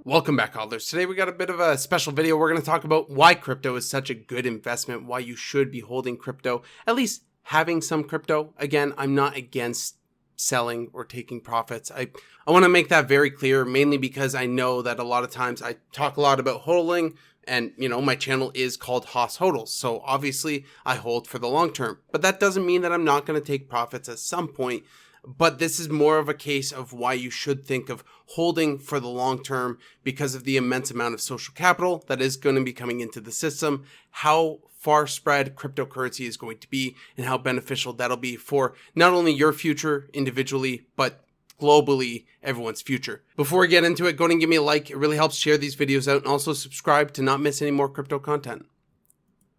Welcome back, Hodlers. Today we got a bit of a special video. We're going to talk about why crypto is such a good investment, why you should be holding crypto, at least having some crypto. Again, I'm not against selling or taking profits. I want to make that very clear, mainly because I know that a lot of times I talk a lot about hodling, and my channel is called Haws Hodls. So obviously I hold for the long term, but that doesn't mean that I'm not going to take profits at some point. But this is more of a case of why you should think of holding for the long term because of the immense amount of social capital that is going to be coming into the system, how far spread cryptocurrency is going to be, and how beneficial that'll be for not only your future individually, but globally, everyone's future. Before we get into it, go ahead and give me a like. It really helps share these videos out, and also subscribe to not miss any more crypto content.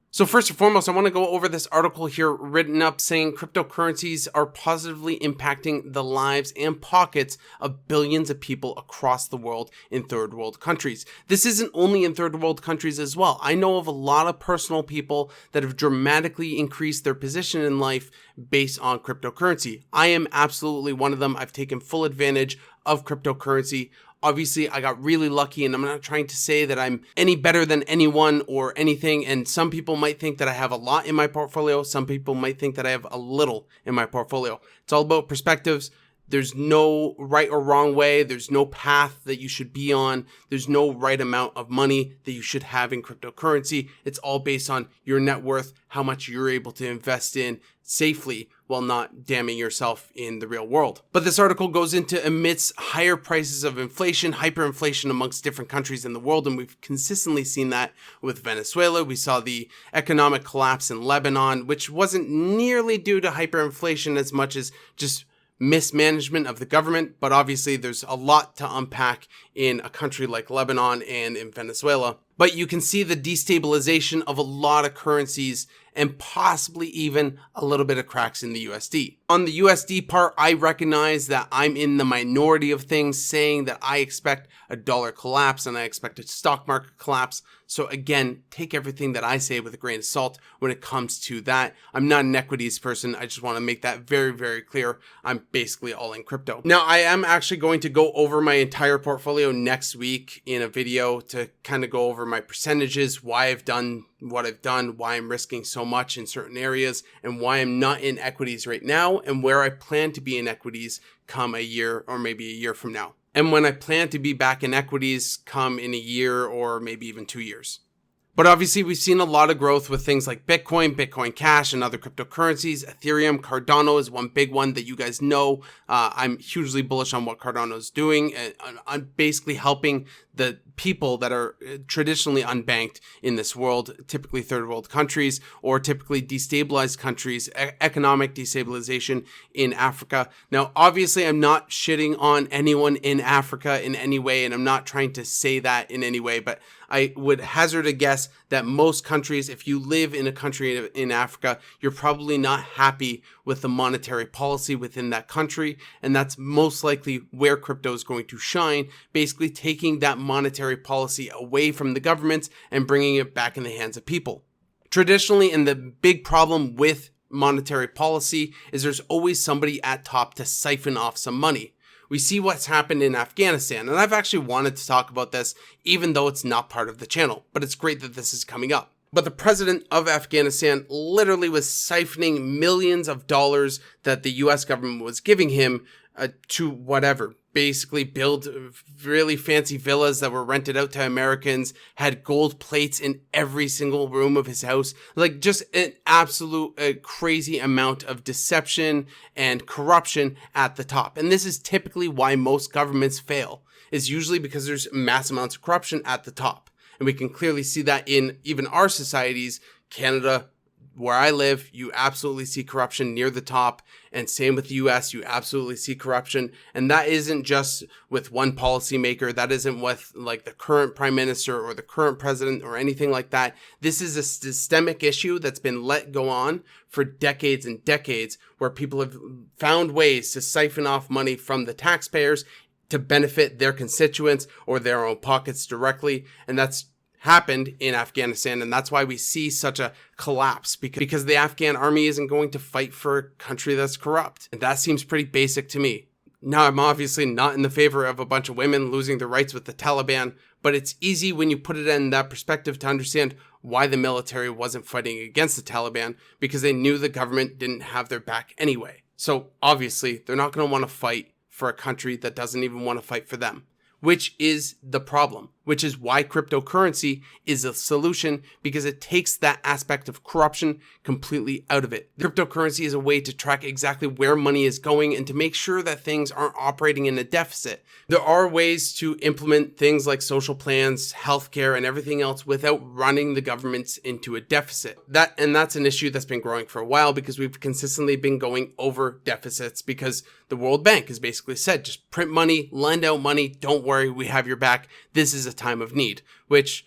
So first and foremost, I want to go over this article here written up saying cryptocurrencies are positively impacting the lives and pockets of billions of people across the world in third world countries. This isn't only in third world countries as well. I know of a lot of personal people that have dramatically increased their position in life based on cryptocurrency. I am absolutely one of them. I've taken full advantage of cryptocurrency. Obviously, I got really lucky, and I'm not trying to say that I'm any better than anyone or anything. And some people might think that I have a lot in my portfolio. Some people might think that I have a little in my portfolio. It's all about perspectives. There's no right or wrong way. There's no path that you should be on. There's no right amount of money that you should have in cryptocurrency. It's all based on your net worth, how much you're able to invest in safely while not damning yourself in the real world. But this article goes into amidst higher prices of inflation, hyperinflation amongst different countries in the world, and we've consistently seen that with Venezuela. We saw the economic collapse in Lebanon, which wasn't nearly due to hyperinflation as much as just mismanagement of the government, but obviously there's a lot to unpack in a country like Lebanon and in Venezuela. But you can see the destabilization of a lot of currencies and possibly even a little bit of cracks in the USD. On the USD part, I recognize that I'm in the minority of things saying that I expect a dollar collapse and I expect a stock market collapse. So again, take everything that I say with a grain of salt when it comes to that. I'm not an equities person. I just want to make that very, very clear. I'm basically all in crypto. Now, I am actually going to go over my entire portfolio next week in a video to kind of go over my percentages, why I've done what I've done, why I'm risking so much in certain areas, and why I'm not in equities right now, and where I plan to be in equities come a year or maybe a year from now. And when I plan to be back in equities come in a year or maybe even 2 years. But obviously, we've seen a lot of growth with things like Bitcoin, Bitcoin Cash, and other cryptocurrencies. Ethereum, Cardano is one big one that you guys know. I'm hugely bullish on what Cardano is doing. I'm basically helping the people that are traditionally unbanked in this world, typically third world countries or typically destabilized countries, economic destabilization in Africa. Now, obviously, I'm not shitting on anyone in Africa in any way, and I'm not trying to say that in any way, but I would hazard a guess that most countries, if you live in a country in Africa, you're probably not happy with the monetary policy within that country. And that's most likely where crypto is going to shine, basically taking that monetary policy away from the governments and bringing it back in the hands of people. Traditionally, and the big problem with monetary policy is there's always somebody at top to siphon off some money. We see what's happened in Afghanistan, and I've actually wanted to talk about this even though it's not part of the channel, but it's great that this is coming up. But the president of Afghanistan literally was siphoning millions of dollars that the US government was giving him to whatever, basically build really fancy villas that were rented out to Americans, had gold plates in every single room of his house, like just an absolute crazy amount of deception and corruption at the top. And this is typically why most governments fail, is usually because there's mass amounts of corruption at the top. And we can clearly see that in even our societies. Canada, where I live, you absolutely see corruption near the top, and same with the US, you absolutely see corruption. And that isn't just with one policymaker, that isn't with like the current prime minister or the current president or anything like that. This is a systemic issue that's been let go on for decades and decades, where people have found ways to siphon off money from the taxpayers to benefit their constituents or their own pockets directly. And that's happened in Afghanistan, and that's why we see such a collapse, because the Afghan army isn't going to fight for a country that's corrupt. And that seems pretty basic to me. Now, I'm obviously not in the favor of a bunch of women losing their rights with the Taliban, but it's easy when you put it in that perspective to understand why the military wasn't fighting against the Taliban, because they knew the government didn't have their back anyway. So obviously, they're not going to want to fight for a country that doesn't even want to fight for them, which is the problem, which is why cryptocurrency is a solution, because it takes that aspect of corruption completely out of it. Cryptocurrency is a way to track exactly where money is going and to make sure that things aren't operating in a deficit. There are ways to implement things like social plans, healthcare, and everything else without running the governments into a deficit. That's an issue that's been growing for a while, because we've consistently been going over deficits, because the World Bank has basically said, just print money, lend out money, don't worry, we have your back. This is a time of need, which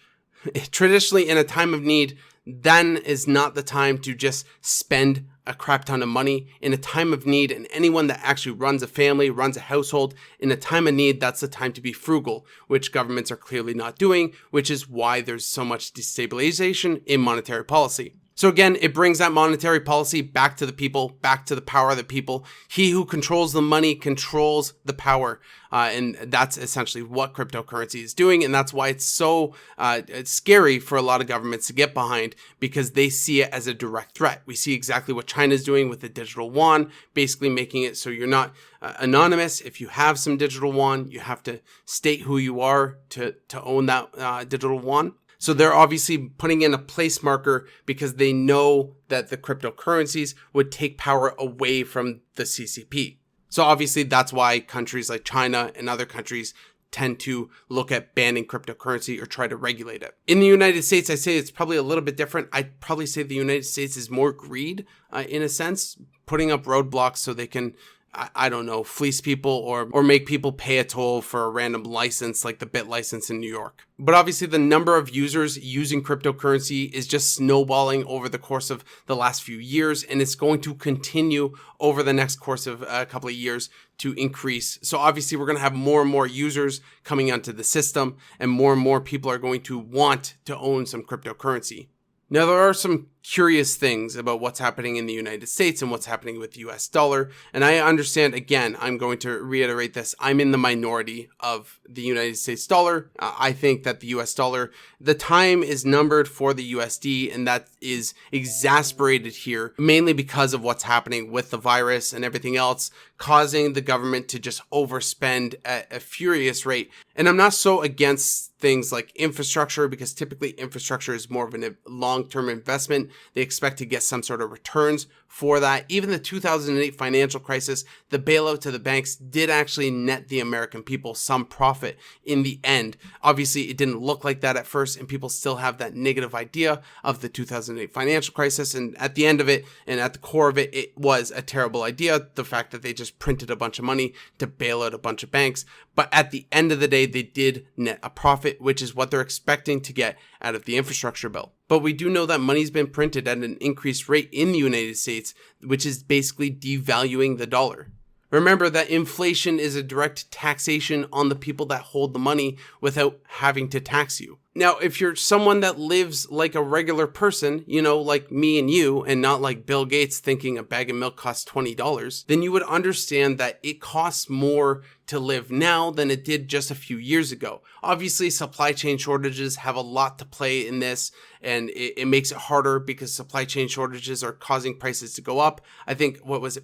traditionally in a time of need, then is not the time to just spend a crap ton of money. In a time of need, and anyone that actually runs a family, runs a household, in a time of need, that's the time to be frugal, which governments are clearly not doing, which is why there's so much destabilization in monetary policy. So again, it brings that monetary policy back to the people, back to the power of the people. He who controls the money controls the power. And that's essentially what cryptocurrency is doing. And that's why it's so it's scary for a lot of governments to get behind, because they see it as a direct threat. We see exactly what China's doing with the digital yuan, basically making it so you're not anonymous. If you have some digital yuan, you have to state who you are to own that digital yuan. So they're obviously putting in a place marker, because they know that the cryptocurrencies would take power away from the CCP. So obviously that's why countries like China and other countries tend to look at banning cryptocurrency or try to regulate it. In the United States, I say it's probably a little bit different. I'd probably say the United States is more greed in a sense, putting up roadblocks so they can I don't know, fleece people or make people pay a toll for a random license like the Bit license in New York. But obviously the number of users using cryptocurrency is just snowballing over the course of the last few years, and it's going to continue over the next course of a couple of years to increase. So obviously we're going to have more and more users coming onto the system, and more people are going to want to own some cryptocurrency. Now, there are some curious things about what's happening in the United States and what's happening with the US dollar. And I understand, again, I'm going to reiterate this, I'm in the minority of the United States dollar. I think that the US dollar, the time is numbered for the USD, and that is exasperated here, mainly because of what's happening with the virus and everything else, causing the government to just overspend at a furious rate. And I'm not so against things like infrastructure, because typically infrastructure is more of a long-term investment. They expect to get some sort of returns for that. Even the 2008 financial crisis, the bailout to the banks did actually net the American people some profit in the end. Obviously, it didn't look like that at first, and people still have that negative idea of the 2008 financial crisis. And at the end of it, and at the core of it, it was a terrible idea. The fact that they just printed a bunch of money to bail out a bunch of banks. But at the end of the day, they did net a profit, which is what they're expecting to get out of the infrastructure bill. But we do know that money's been printed at an increased rate in the United States, which is basically devaluing the dollar. Remember that inflation is a direct taxation on the people that hold the money without having to tax you. Now, if you're someone that lives like a regular person, like me and you, and not like Bill Gates thinking a bag of milk costs $20, then you would understand that it costs more to live now than it did just a few years ago. Obviously, supply chain shortages have a lot to play in this, and it makes it harder because supply chain shortages are causing prices to go up. I think,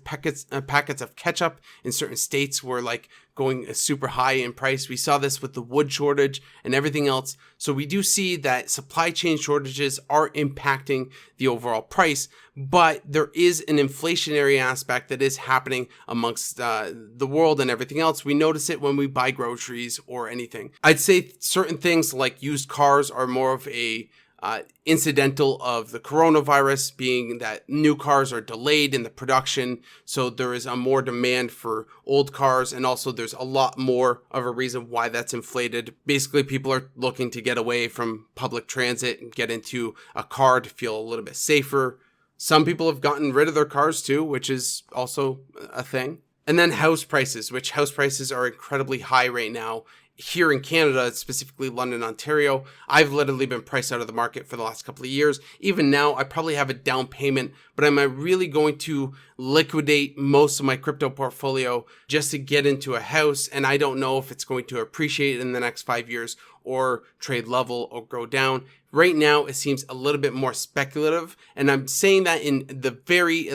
packets of ketchup in certain states were like going super high in price. We saw this with the wood shortage and everything else. So we do see that supply chain shortages are impacting the overall price, but there is an inflationary aspect that is happening amongst the world and everything else. We notice it when we buy groceries or anything. I'd say certain things like used cars are more of a incidental of the coronavirus, being that new cars are delayed in the production. So there is a more demand for old cars. And also there's a lot more of a reason why that's inflated. Basically, people are looking to get away from public transit and get into a car to feel a little bit safer. Some people have gotten rid of their cars too, which is also a thing. And then house prices, which house prices are incredibly high right now here in Canada, specifically London, Ontario, I've literally been priced out of the market for the last couple of years. Even now, I probably have a down payment, but am I really going to liquidate most of my crypto portfolio just to get into a house? And I don't know if it's going to appreciate in the next 5 years or trade level or go down. Right now, it seems a little bit more speculative. And I'm saying that in the very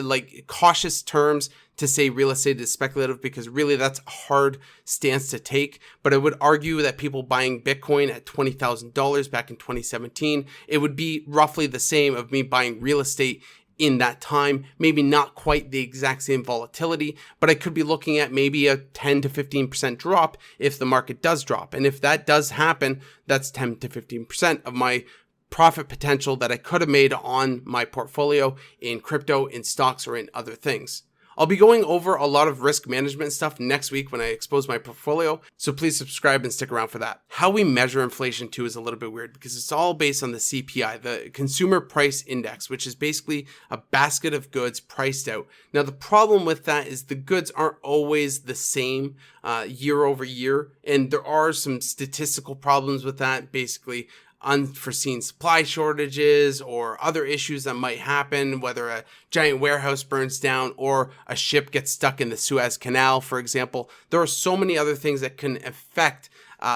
cautious terms to say real estate is speculative, because really that's a hard stance to take. But I would argue that people buying Bitcoin at $20,000 back in 2017, it would be roughly the same of me buying real estate in that time. Maybe not quite the exact same volatility, but I could be looking at maybe a 10 to 15% drop if the market does drop. And if that does happen, that's 10 to 15% of my profit potential that I could have made on my portfolio in crypto, in stocks, or in other things. I'll be going over a lot of risk management stuff next week when I expose my portfolio, so please subscribe and stick around for that. How we measure inflation too is a little bit weird because it's all based on the CPI, the Consumer Price Index, which is basically a basket of goods priced out. Now, the problem with that is the goods aren't always the same year over year, and there are some statistical problems with that. Basically, unforeseen supply shortages or other issues that might happen, whether a giant warehouse burns down or a ship gets stuck in the Suez Canal, for example. There are so many other things that can affect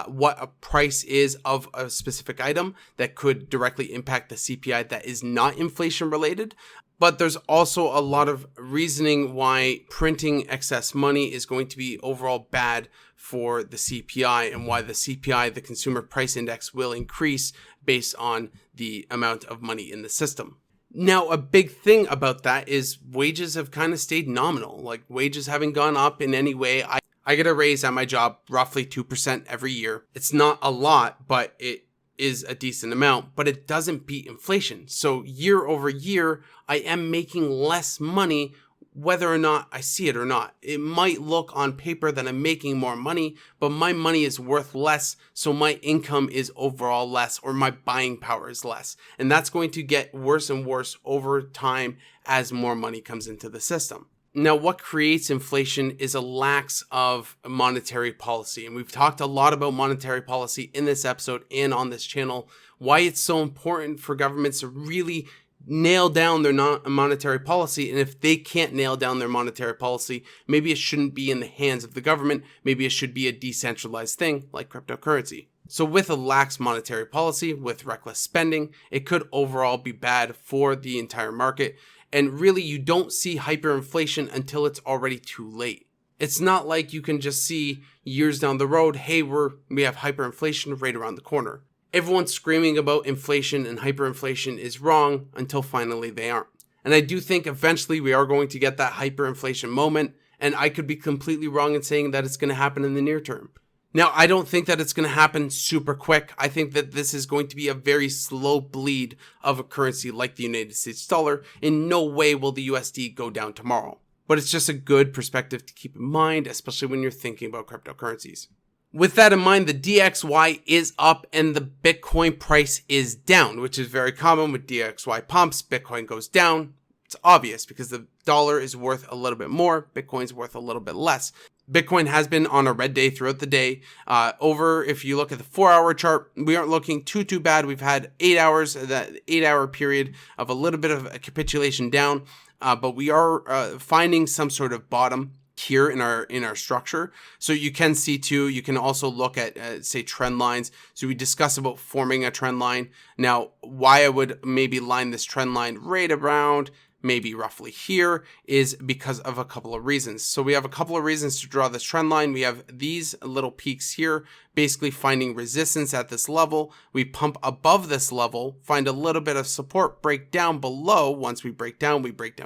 what a price is of a specific item that could directly impact the CPI that is not inflation related. But there's also a lot of reasoning why printing excess money is going to be overall bad for the CPI, and why the CPI, the Consumer Price Index, will increase based on the amount of money in the system. Now, a big thing about that is wages have kind of stayed nominal. Like, wages haven't gone up in any way. I get a raise at my job, roughly 2% every year. It's not a lot, but it is a decent amount, but it doesn't beat inflation. So year over year, I am making less money whether or not I see it or not. It might look on paper that I'm making more money, but my money is worth less, so my income is overall less, or my buying power is less. And that's going to get worse and worse over time as more money comes into the system. Now, what creates inflation is a lack of monetary policy. And we've talked a lot about monetary policy in this episode and on this channel, why it's so important for governments to really nail down their monetary policy. And if they can't nail down their monetary policy, maybe it shouldn't be in the hands of the government. Maybe it should be a decentralized thing like cryptocurrency. So with a lax monetary policy, with reckless spending, it could overall be bad for the entire market. And really, you don't see hyperinflation until it's already too late. It's not like you can just see years down the road, hey, we have hyperinflation right around the corner. Everyone screaming about inflation and hyperinflation is wrong until finally they aren't. And I do think eventually we are going to get that hyperinflation moment, and I could be completely wrong in saying that it's going to happen in the near term. Now, I don't think that it's going to happen super quick. I think that this is going to be a very slow bleed of a currency like the United States dollar. In no way will the USD go down tomorrow. But it's just a good perspective to keep in mind, especially when you're thinking about cryptocurrencies. With that in mind, the DXY is up and the Bitcoin price is down, which is very common with DXY pumps. Bitcoin goes down. It's obvious because the dollar is worth a little bit more. Bitcoin's worth a little bit less. Bitcoin has been on a red day throughout the day. If you look at the 4-hour chart, we aren't looking too bad. We've had 8 hours, that 8-hour period of a little bit of a capitulation down, but we are finding some sort of bottom here in our structure. So you can see too, you can also look at say trend lines. So we discussed about forming a trend line. Now, why I would maybe line this trend line right around maybe roughly here is because of a couple of reasons. So we have a couple of reasons to draw this trend line. We have these little peaks here, basically finding resistance at this level. We pump above this level, find a little bit of support, break down below. Once we break down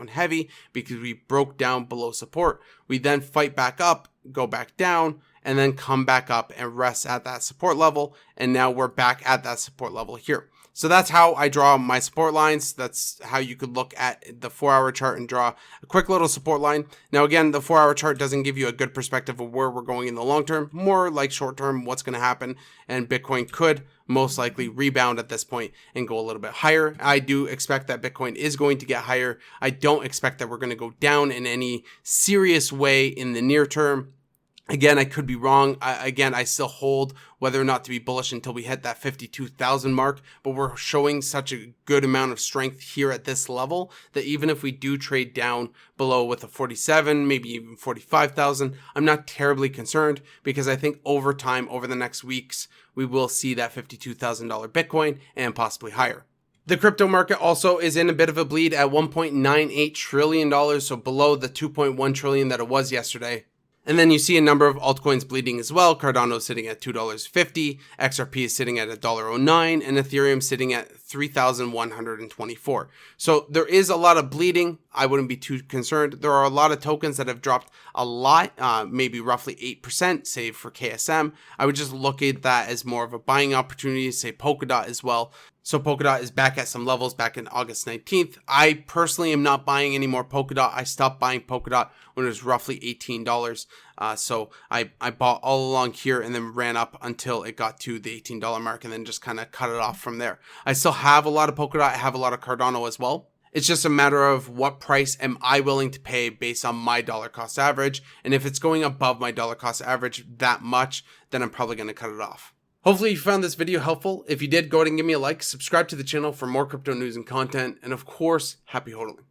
heavy because we broke down below support. We then fight back up, go back down, and then come back up and rest at that support level. And now we're back at that support level here. So that's how I draw my support lines. That's how you could look at the 4-hour chart and draw a quick little support line. Now, again, the 4-hour chart doesn't give you a good perspective of where we're going in the long term, more like short term, what's going to happen. And Bitcoin could most likely rebound at this point and go a little bit higher. I do expect that Bitcoin is going to get higher. I don't expect that we're going to go down in any serious way in the near term. Again, I could be wrong. I still hold whether or not to be bullish until we hit that 52,000 mark, but we're showing such a good amount of strength here at this level that even if we do trade down below with a 47, maybe even 45,000, I'm not terribly concerned, because I think over time, over the next weeks, we will see that $52,000 Bitcoin and possibly higher. The crypto market also is in a bit of a bleed at $1.98 trillion, so below the $2.1 trillion that it was yesterday. And then you see a number of altcoins bleeding as well. Cardano is sitting at $2.50, XRP is sitting at $1.09, and Ethereum sitting at 3,124. So there is a lot of bleeding. I wouldn't be too concerned. There are a lot of tokens that have dropped a lot, maybe roughly 8%, save for KSM. I would just look at that as more of a buying opportunity, say Polkadot as well. So Polkadot is back at some levels back in August 19th. I personally am not buying any more Polkadot. I stopped buying Polkadot when it was roughly $18. So I bought all along here and then ran up until it got to the $18 mark and then just kind of cut it off from there. I still have a lot of Polkadot. I have a lot of Cardano as well. It's just a matter of what price am I willing to pay based on my dollar cost average. And if it's going above my dollar cost average that much, then I'm probably going to cut it off. Hopefully you found this video helpful. If you did, go ahead and give me a like, subscribe to the channel for more crypto news and content, and of course, happy hodling.